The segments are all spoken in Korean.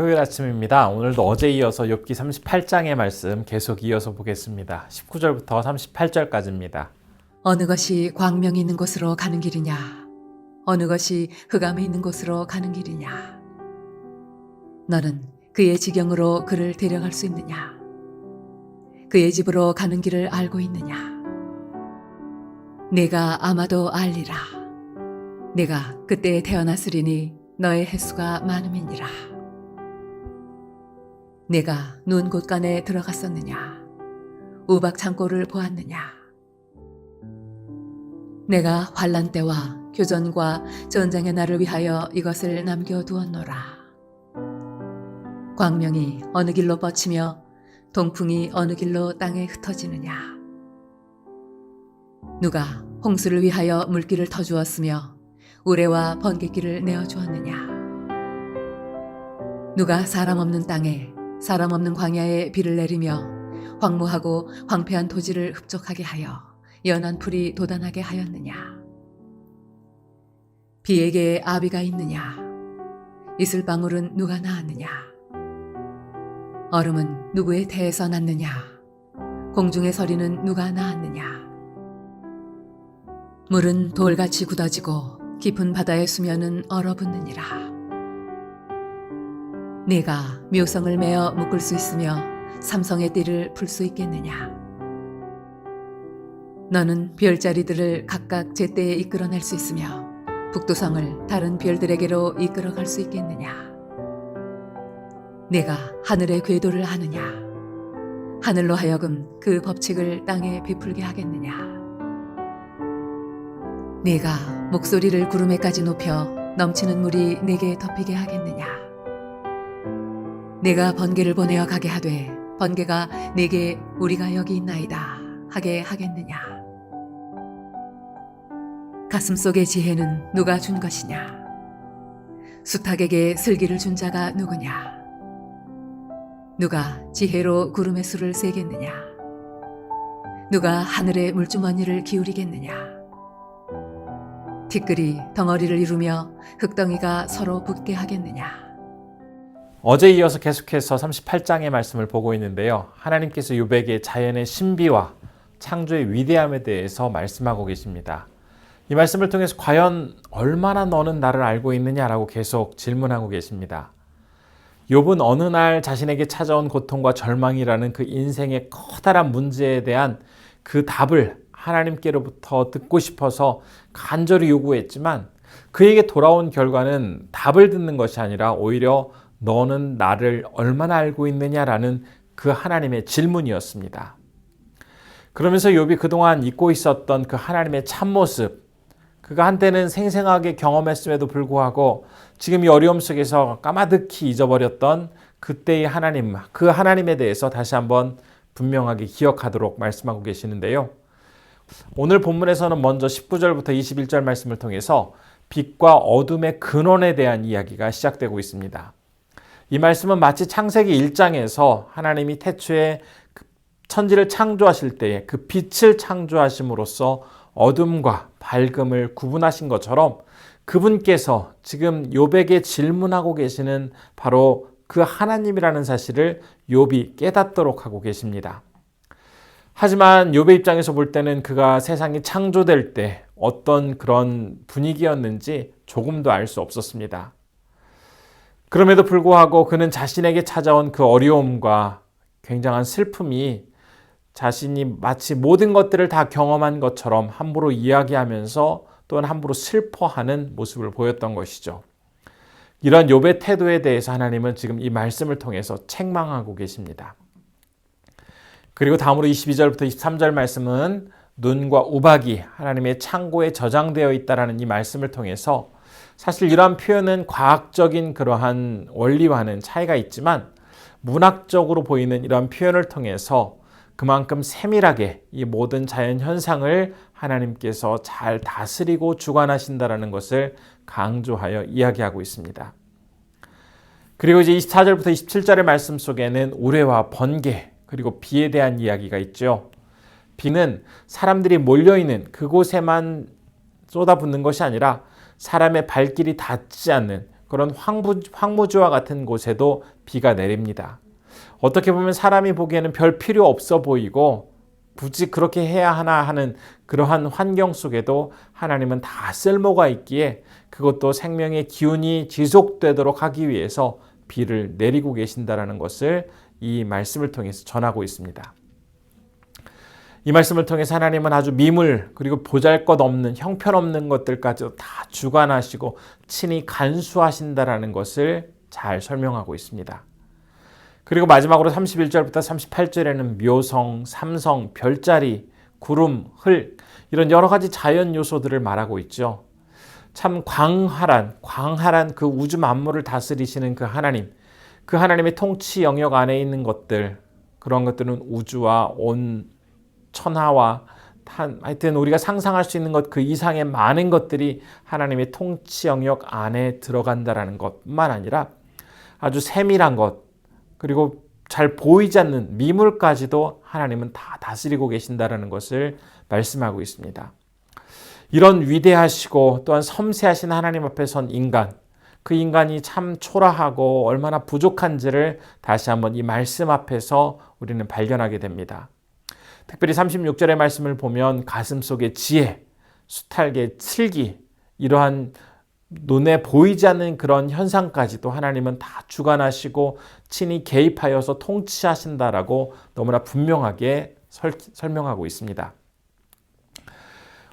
토요일 아침입니다. 오늘도 어제 이어서 욥기 38장의 말씀 계속 이어서 보겠습니다. 19절부터 38절까지입니다. 어느 것이 광명이 있는 곳으로 가는 길이냐? 어느 것이 흑암이 있는 곳으로 가는 길이냐? 너는 그의 지경으로 그를 데려갈 수 있느냐? 그의 집으로 가는 길을 알고 있느냐? 내가 아마도 알리라. 내가 그때에 태어났으리니 너의 횟수가 많음이니라. 내가 눈 곳간에 들어갔었느냐? 우박 창고를 보았느냐? 내가 환난 때와 교전과 전쟁의 날을 위하여 이것을 남겨두었노라. 광명이 어느 길로 뻗치며 동풍이 어느 길로 땅에 흩어지느냐? 누가 홍수를 위하여 물길을 터주었으며 우레와 번갯길을 내어주었느냐? 누가 사람 없는 땅에 사람 없는 광야에 비를 내리며 황무하고 황폐한 토지를 흡족하게 하여 연한 풀이 돋아나게 하였느냐? 비에게 아비가 있느냐? 이슬방울은 누가 낳았느냐? 얼음은 누구의 태에서 났느냐? 공중의 서리는 누가 낳았느냐? 물은 돌같이 굳어지고 깊은 바다의 수면은 얼어붙느니라. 네가 묘성을 메어 묶을 수 있으며 삼성의 띠를 풀 수 있겠느냐? 너는 별자리들을 각각 제때에 이끌어낼 수 있으며 북두성을 다른 별들에게로 이끌어갈 수 있겠느냐? 네가 하늘의 궤도를 아느냐? 하늘로 하여금 그 법칙을 땅에 베풀게 하겠느냐? 네가 목소리를 구름에까지 높여 넘치는 물이 내게 덮이게 하겠느냐? 내가 번개를 보내어 가게 하되 번개가 내게 우리가 여기 있나이다 하게 하겠느냐? 가슴속의 지혜는 누가 준 것이냐? 수탉에게 슬기를 준 자가 누구냐? 누가 지혜로 구름의 수를 세겠느냐? 누가 하늘의 물주머니를 기울이겠느냐? 티끌이 덩어리를 이루며 흙덩이가 서로 붙게 하겠느냐? 어제 이어서 계속해서 38장의 말씀을 보고 있는데요. 하나님께서 욥에게 자연의 신비와 창조의 위대함에 대해서 말씀하고 계십니다. 이 말씀을 통해서 과연 얼마나 너는 나를 알고 있느냐라고 계속 질문하고 계십니다. 욥은 어느 날 자신에게 찾아온 고통과 절망이라는 그 인생의 커다란 문제에 대한 그 답을 하나님께로부터 듣고 싶어서 간절히 요구했지만 그에게 돌아온 결과는 답을 듣는 것이 아니라 오히려 너는 나를 얼마나 알고 있느냐라는 그 하나님의 질문이었습니다. 그러면서 욥이 그동안 잊고 있었던 그 하나님의 참모습, 그가 한때는 생생하게 경험했음에도 불구하고 지금 이 어려움 속에서 까마득히 잊어버렸던 그때의 하나님, 그 하나님에 대해서 다시 한번 분명하게 기억하도록 말씀하고 계시는데요. 오늘 본문에서는 먼저 19절부터 21절 말씀을 통해서 빛과 어둠의 근원에 대한 이야기가 시작되고 있습니다. 이 말씀은 마치 창세기 1장에서 하나님이 태초에 천지를 창조하실 때에 그 빛을 창조하심으로써 어둠과 밝음을 구분하신 것처럼 그분께서 지금 욥에게 질문하고 계시는 바로 그 하나님이라는 사실을 욥이 깨닫도록 하고 계십니다. 하지만 욥의 입장에서 볼 때는 그가 세상이 창조될 때 어떤 그런 분위기였는지 조금도 알 수 없었습니다. 그럼에도 불구하고 그는 자신에게 찾아온 그 어려움과 굉장한 슬픔이 자신이 마치 모든 것들을 다 경험한 것처럼 함부로 이야기하면서 또는 함부로 슬퍼하는 모습을 보였던 것이죠. 이런 욥의 태도에 대해서 하나님은 지금 이 말씀을 통해서 책망하고 계십니다. 그리고 다음으로 22절부터 23절 말씀은 눈과 우박이 하나님의 창고에 저장되어 있다라는 이 말씀을 통해서 사실 이러한 표현은 과학적인 그러한 원리와는 차이가 있지만 문학적으로 보이는 이러한 표현을 통해서 그만큼 세밀하게 이 모든 자연 현상을 하나님께서 잘 다스리고 주관하신다라는 것을 강조하여 이야기하고 있습니다. 그리고 이제 24절부터 27절의 말씀 속에는 우레와 번개 그리고 비에 대한 이야기가 있죠. 비는 사람들이 몰려있는 그곳에만 쏟아붓는 것이 아니라 사람의 발길이 닿지 않는 그런 황무지와 같은 곳에도 비가 내립니다. 어떻게 보면 사람이 보기에는 별 필요 없어 보이고 굳이 그렇게 해야 하나 하는 그러한 환경 속에도 하나님은 다 쓸모가 있기에 그것도 생명의 기운이 지속되도록 하기 위해서 비를 내리고 계신다라는 것을 이 말씀을 통해서 전하고 있습니다. 이 말씀을 통해서 하나님은 아주 미물 그리고 보잘것없는 형편없는 것들까지도 다 주관하시고 친히 간수하신다라는 것을 잘 설명하고 있습니다. 그리고 마지막으로 31절부터 38절에는 묘성, 삼성, 별자리, 구름, 흘 이런 여러 가지 자연 요소들을 말하고 있죠. 참 광활한 그 우주 만물을 다스리시는 그 하나님, 그 하나님의 통치 영역 안에 있는 것들, 그런 것들은 우주와 온 천하와 하여튼 우리가 상상할 수 있는 것 그 이상의 많은 것들이 하나님의 통치 영역 안에 들어간다라는 것뿐만 아니라 아주 세밀한 것 그리고 잘 보이지 않는 미물까지도 하나님은 다 다스리고 계신다라는 것을 말씀하고 있습니다. 이런 위대하시고 또한 섬세하신 하나님 앞에 선 인간, 그 인간이 참 초라하고 얼마나 부족한지를 다시 한번 이 말씀 앞에서 우리는 발견하게 됩니다. 특별히 36절의 말씀을 보면 가슴속의 지혜, 수탈계, 슬기 이러한 눈에 보이지 않는 그런 현상까지도 하나님은 다 주관하시고 친히 개입하여서 통치하신다라고 너무나 분명하게 설명하고 있습니다.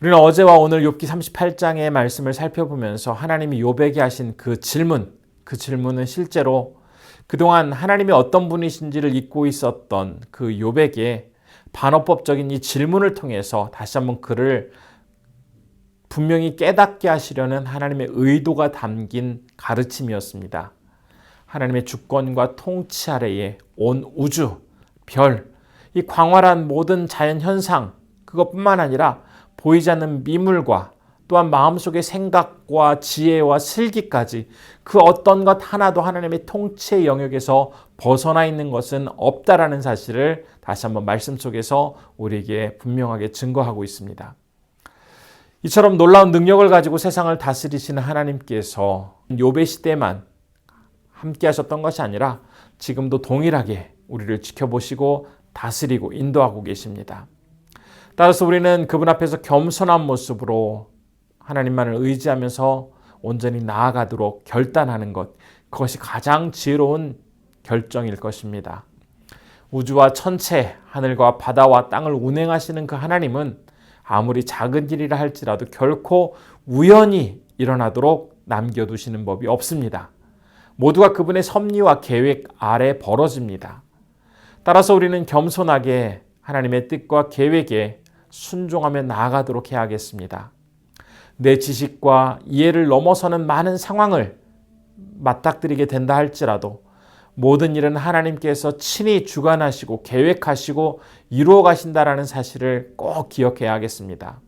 우리는 어제와 오늘 욥기 38장의 말씀을 살펴보면서 하나님이 욥에게 하신 그 질문은 실제로 그동안 하나님이 어떤 분이신지를 잊고 있었던 그 욥에게 반어법적인 이 질문을 통해서 다시 한번 그를 분명히 깨닫게 하시려는 하나님의 의도가 담긴 가르침이었습니다. 하나님의 주권과 통치 아래에 온 우주, 별, 이 광활한 모든 자연 현상 그것뿐만 아니라 보이지 않는 미물과 또한 마음속의 생각과 지혜와 슬기까지 그 어떤 것 하나도 하나님의 통치의 영역에서 벗어나 있는 것은 없다라는 사실을 다시 한번 말씀 속에서 우리에게 분명하게 증거하고 있습니다. 이처럼 놀라운 능력을 가지고 세상을 다스리시는 하나님께서 욥의 시대만 함께 하셨던 것이 아니라 지금도 동일하게 우리를 지켜보시고 다스리고 인도하고 계십니다. 따라서 우리는 그분 앞에서 겸손한 모습으로 하나님만을 의지하면서 온전히 나아가도록 결단하는 것, 그것이 가장 지혜로운 결정일 것입니다. 우주와 천체, 하늘과 바다와 땅을 운행하시는 그 하나님은 아무리 작은 일이라 할지라도 결코 우연히 일어나도록 남겨두시는 법이 없습니다. 모두가 그분의 섭리와 계획 아래 벌어집니다. 따라서 우리는 겸손하게 하나님의 뜻과 계획에 순종하며 나아가도록 해야겠습니다. 내 지식과 이해를 넘어서는 많은 상황을 맞닥뜨리게 된다 할지라도 모든 일은 하나님께서 친히 주관하시고 계획하시고 이루어 가신다라는 사실을 꼭 기억해야 하겠습니다.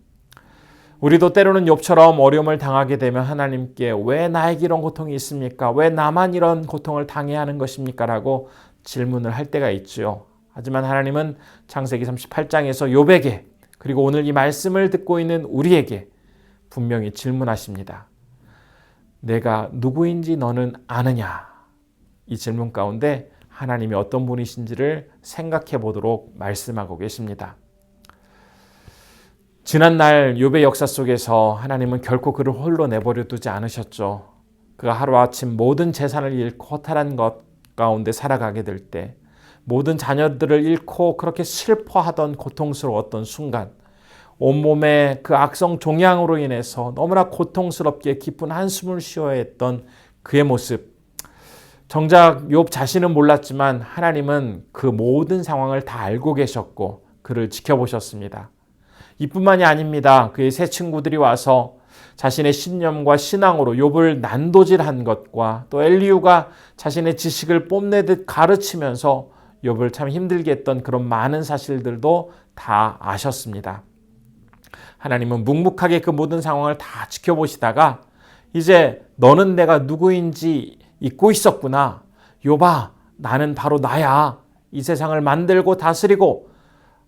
우리도 때로는 욥처럼 어려움을 당하게 되면 하나님께 왜 나에게 이런 고통이 있습니까? 왜 나만 이런 고통을 당해야 하는 것입니까? 라고 질문을 할 때가 있죠. 하지만 하나님은 창세기 38장에서 욥에게 그리고 오늘 이 말씀을 듣고 있는 우리에게 분명히 질문하십니다. 내가 누구인지 너는 아느냐? 이 질문 가운데 하나님이 어떤 분이신지를 생각해 보도록 말씀하고 계십니다. 지난날 욥의 역사 속에서 하나님은 결코 그를 홀로 내버려 두지 않으셨죠. 그가 하루아침 모든 재산을 잃고 허탈한 것 가운데 살아가게 될 때 모든 자녀들을 잃고 그렇게 슬퍼하던 고통스러웠던 순간 온몸에 그 악성 종양으로 인해서 너무나 고통스럽게 깊은 한숨을 쉬어야 했던 그의 모습. 정작 욥 자신은 몰랐지만 하나님은 그 모든 상황을 다 알고 계셨고 그를 지켜보셨습니다. 이뿐만이 아닙니다. 그의 세 친구들이 와서 자신의 신념과 신앙으로 욥을 난도질한 것과 또 엘리후가 자신의 지식을 뽐내듯 가르치면서 욥을 참 힘들게 했던 그런 많은 사실들도 다 아셨습니다. 하나님은 묵묵하게 그 모든 상황을 다 지켜보시다가 이제 너는 내가 누구인지 잊고 있었구나. 욥아, 나는 바로 나야. 이 세상을 만들고 다스리고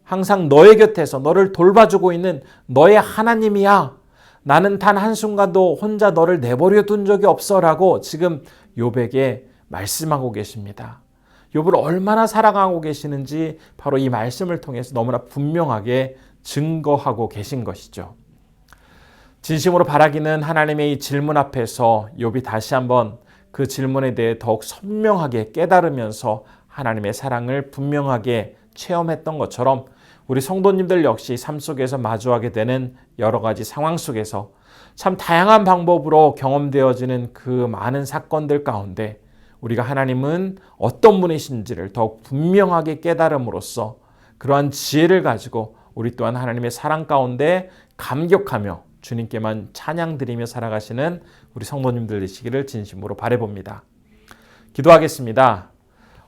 항상 너의 곁에서 너를 돌봐주고 있는 너의 하나님이야. 나는 단 한순간도 혼자 너를 내버려 둔 적이 없어라고 지금 욥에게 말씀하고 계십니다. 욥을 얼마나 사랑하고 계시는지 바로 이 말씀을 통해서 너무나 분명하게 증거하고 계신 것이죠. 진심으로 바라기는 하나님의 이 질문 앞에서 욥이 다시 한번 그 질문에 대해 더욱 선명하게 깨달으면서 하나님의 사랑을 분명하게 체험했던 것처럼 우리 성도님들 역시 삶 속에서 마주하게 되는 여러 가지 상황 속에서 참 다양한 방법으로 경험되어지는 그 많은 사건들 가운데 우리가 하나님은 어떤 분이신지를 더욱 분명하게 깨달음으로써 그러한 지혜를 가지고 우리 또한 하나님의 사랑 가운데 감격하며 주님께만 찬양드리며 살아가시는 우리 성도님들 되시기를 진심으로 바라봅니다. 기도하겠습니다.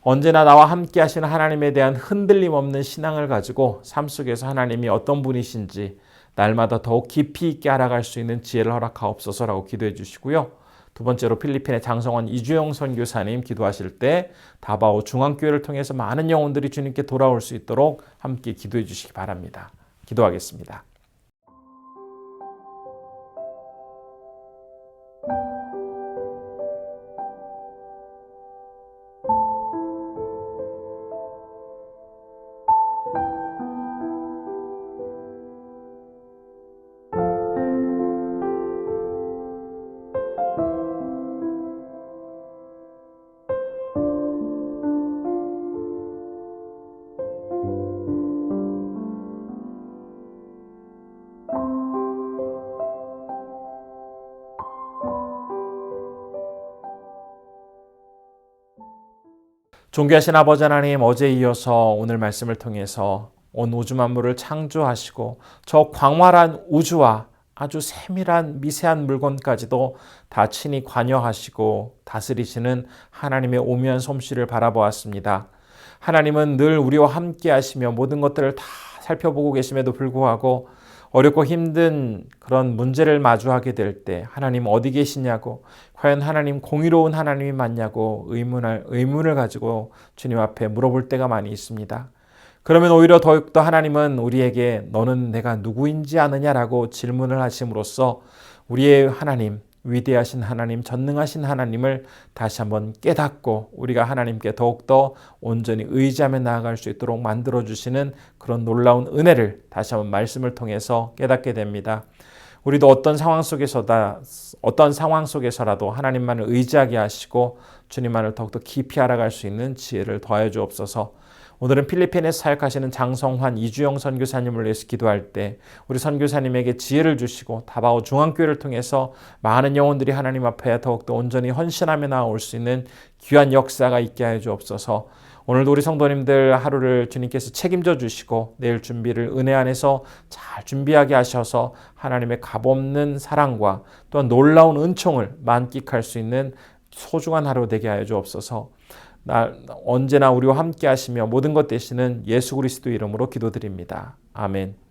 언제나 나와 함께 하시는 하나님에 대한 흔들림 없는 신앙을 가지고 삶 속에서 하나님이 어떤 분이신지 날마다 더욱 깊이 있게 알아갈 수 있는 지혜를 허락하옵소서라고 기도해 주시고요. 두 번째로 필리핀의 장성원 이주영 선교사님 기도하실 때 다바오 중앙교회를 통해서 많은 영혼들이 주님께 돌아올 수 있도록 함께 기도해 주시기 바랍니다. 기도하겠습니다. 존귀하신 아버지 하나님, 어제 이어서 오늘 말씀을 통해서 온 우주 만물을 창조하시고 저 광활한 우주와 아주 세밀한 미세한 물건까지도 다 친히 관여하시고 다스리시는 하나님의 오묘한 솜씨를 바라보았습니다. 하나님은 늘 우리와 함께 하시며 모든 것들을 다 살펴보고 계심에도 불구하고 어렵고 힘든 그런 문제를 마주하게 될 때 하나님 어디 계시냐고, 과연 하나님 공의로운 하나님이 맞냐고 의문을 가지고 주님 앞에 물어볼 때가 많이 있습니다. 그러면 오히려 더욱더 하나님은 우리에게 너는 내가 누구인지 아느냐라고 질문을 하심으로써 우리의 하나님, 위대하신 하나님, 전능하신 하나님을 다시 한번 깨닫고 우리가 하나님께 더욱더 온전히 의지하며 나아갈 수 있도록 만들어주시는 그런 놀라운 은혜를 다시 한번 말씀을 통해서 깨닫게 됩니다. 우리도 어떤 상황 속에서라도 하나님만을 의지하게 하시고 주님만을 더욱더 깊이 알아갈 수 있는 지혜를 더하여 주옵소서. 오늘은 필리핀에서 사역하시는 장성환 이주영 선교사님을 위해서 기도할 때 우리 선교사님에게 지혜를 주시고 다바오 중앙교회를 통해서 많은 영혼들이 하나님 앞에 더욱더 온전히 헌신하며 나올 수 있는 귀한 역사가 있게 하여 주옵소서. 오늘도 우리 성도님들 하루를 주님께서 책임져 주시고 내일 준비를 은혜 안에서 잘 준비하게 하셔서 하나님의 값없는 사랑과 또한 놀라운 은총을 만끽할 수 있는 소중한 하루 되게 하여 주옵소서. 언제나 우리와 함께 하시며 모든 것 되시는 예수 그리스도 이름으로 기도드립니다. 아멘.